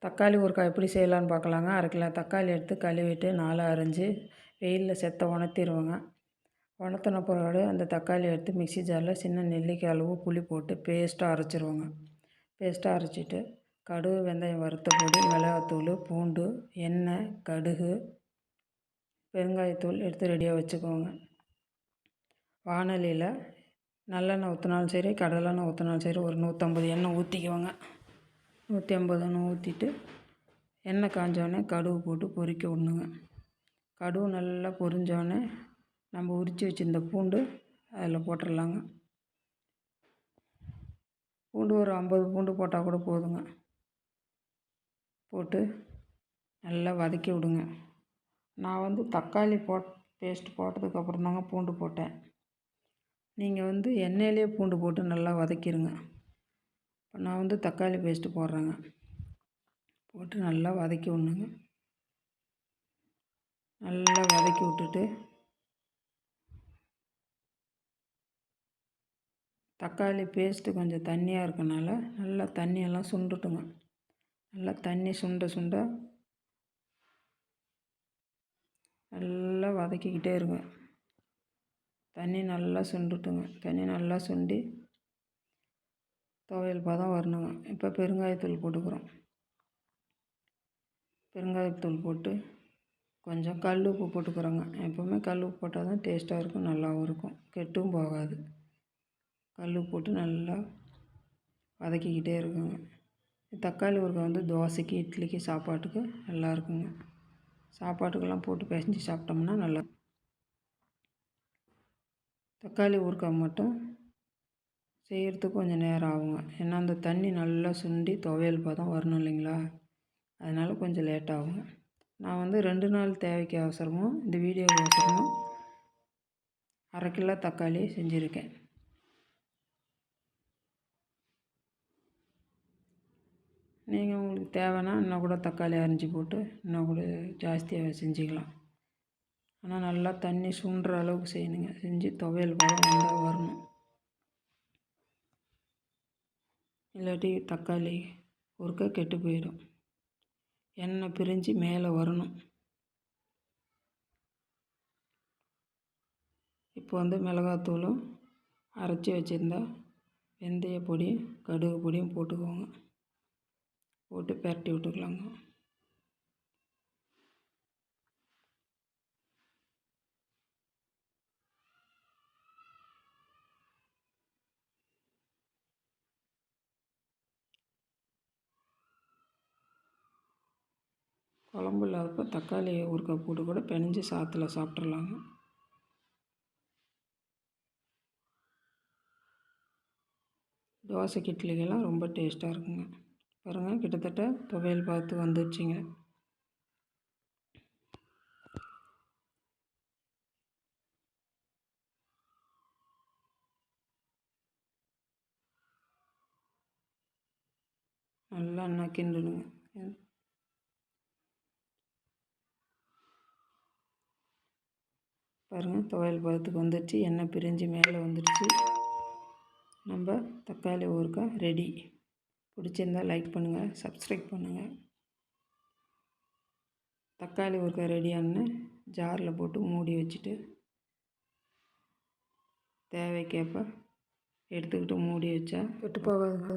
தக்காளி ஊறுகாய் எப்படி செய்யலான்னு பார்க்கலாங்க. 1/2 கிலோ தக்காளி எடுத்து கழுவிட்டு 4 அரிஞ்சு வெயிலில் செத்த உணர்த்திடுவோங்க. உணர்த்தின பிறகு அந்த தக்காளி எடுத்து மிக்ஸி ஜாரில் சின்ன நெல்லிக்காய் அளவு புளி போட்டு பேஸ்ட்டாக அரைச்சிருவோங்க. பேஸ்ட்டாக அரைச்சிட்டு கடுகு வெந்தயம் வறுத்த பொடி, மிளகாத்தூள், பூண்டு, எண்ணெய், கடுகு, பெருங்காயத்தூள் எடுத்து ரெடியாக வச்சுக்கோங்க. வாணலியில் நல்லெண்ணெய் ஊற்றினாலும் சரி, கடலெண்ணெய் ஊற்றினாலும் சரி, ஒரு 150 எண்ணெய் ஊற்றிக்குவோங்க. 150 எண்ணெய் ஊற்றிட்டு எண்ணெய் காஞ்சோடனே கடுகு போட்டு பொரிக்க விடணுங்க. கடுகு நல்லா பொரிஞ்சோடனே நம்ம உரித்து வச்சுருந்த பூண்டு அதில் போட்டுடலாங்க. பூண்டு ஒரு 50 பூண்டு போட்டால் கூட போதுங்க. போட்டு நல்லா வதக்கி விடுங்க. நான் தக்காளி பேஸ்ட் போட்டதுக்கப்புறம் தாங்க பூண்டு போட்டேன். நீங்கள் எண்ணெயிலே பூண்டு போட்டு நல்லா வதக்கிடுங்க. இப்போ நான் தக்காளி பேஸ்ட்டு போடுறேங்க. போட்டு நல்லா வதக்கி விடணுங்க. நல்லா வதக்கி விட்டுட்டு தக்காளி பேஸ்ட்டு கொஞ்சம் தண்ணியாக இருக்கனால நல்லா தண்ணியெல்லாம் சுண்டுட்டுங்க. நல்லா தண்ணி சுண்ட நல்லா வதக்கிக்கிட்டே இருங்க. தண்ணி நல்லா சுண்டுட்டுங்க. தண்ணி நல்லா சுண்டி துவையல் பதம் வரணுங்க. இப்போ பெருங்காயத்தூள் போட்டுக்கிறோம். பெருங்காயத்தூள் போட்டு கொஞ்சம் கல் உப்பு போட்டுக்கிறோங்க. எப்போவுமே கல் உப்பு போட்டால் தான் டேஸ்ட்டாக இருக்கும், நல்லாவும் இருக்கும், கெட்டும் போகாது. கல் உப்பு போட்டு நல்லா வதக்கிக்கிட்டே இருக்குங்க. தக்காளி ஊறுகாய் தோசைக்கு, இட்லிக்கு, சாப்பாட்டுக்கு நல்லா இருக்குங்க. சாப்பாட்டுக்கெல்லாம் போட்டு பிசைஞ்சு சாப்பிட்டோம்னா நல்லா. தக்காளி ஊறுகாய் மட்டும் செய்கிறதுக்கு கொஞ்சம் நேரம் ஆகுங்க. ஏன்னா அந்த தண்ணி நல்லா சுண்டி துவையல் பதம் வரணும் இல்லைங்களா, அதனால் கொஞ்சம் லேட் ஆகுங்க. நான் 2 நாள் தேவைக்கு அவசரமும் இந்த வீடியோ அவசரமும் 1/2 கிலோ தக்காளி செஞ்சுருக்கேன். நீங்கள் உங்களுக்கு தேவைன்னா இன்னும் கூட தக்காளி அரிஞ்சு போட்டு இன்னும் கூட ஜாஸ்தியாக செஞ்சுக்கலாம். ஆனால் நல்லா தண்ணி சுண்டுற அளவுக்கு செய்யணுங்க. செஞ்சு துவையல் பதம் வந்தால் வரணும். இல்லாட்டி தக்காளி ஊறுகாய் கெட்டு போயிடும். எண்ணெய் பிரிஞ்சு மேலே வரணும். இப்போ மிளகாத்தூளும் அரைச்சி வச்சுருந்தா வெந்தய பொடி, கடுகு பொடியும் போட்டுக்கோங்க. போட்டு பரட்டி விட்டுக்கலாங்க. குழம்பு இல்லாதப்போ தக்காளி ஊறுகாய் போட்டு கூட பிணைஞ்சு சாத்தில் சாப்பிட்றலாங்க. தோசைக்கு, இட்லிக்கெல்லாம் ரொம்ப டேஸ்ட்டாக இருக்குங்க. பாருங்கள், கிட்டத்தட்ட துவையல் பார்த்து வந்துடுச்சிங்க. நல்லா கிண்டுனுங்க. பாருங்கள், துவையல் பதத்துக்கு வந்துடுச்சு. எண்ணெய் பிரிஞ்சு மேலே வந்துடுச்சு. நம்ம தக்காளி ஊறுகாய் ரெடி. பிடிச்சிருந்தால் லைக் பண்ணுங்கள், சப்ஸ்கிரைப் பண்ணுங்கள். தக்காளி ஊறுகாய் ரெடியானு ஜாரில் போட்டு மூடி வச்சுட்டு தேவைக்கேற்ப எடுத்துக்கிட்டு மூடி வச்சா கெட்டு போகாதுங்க.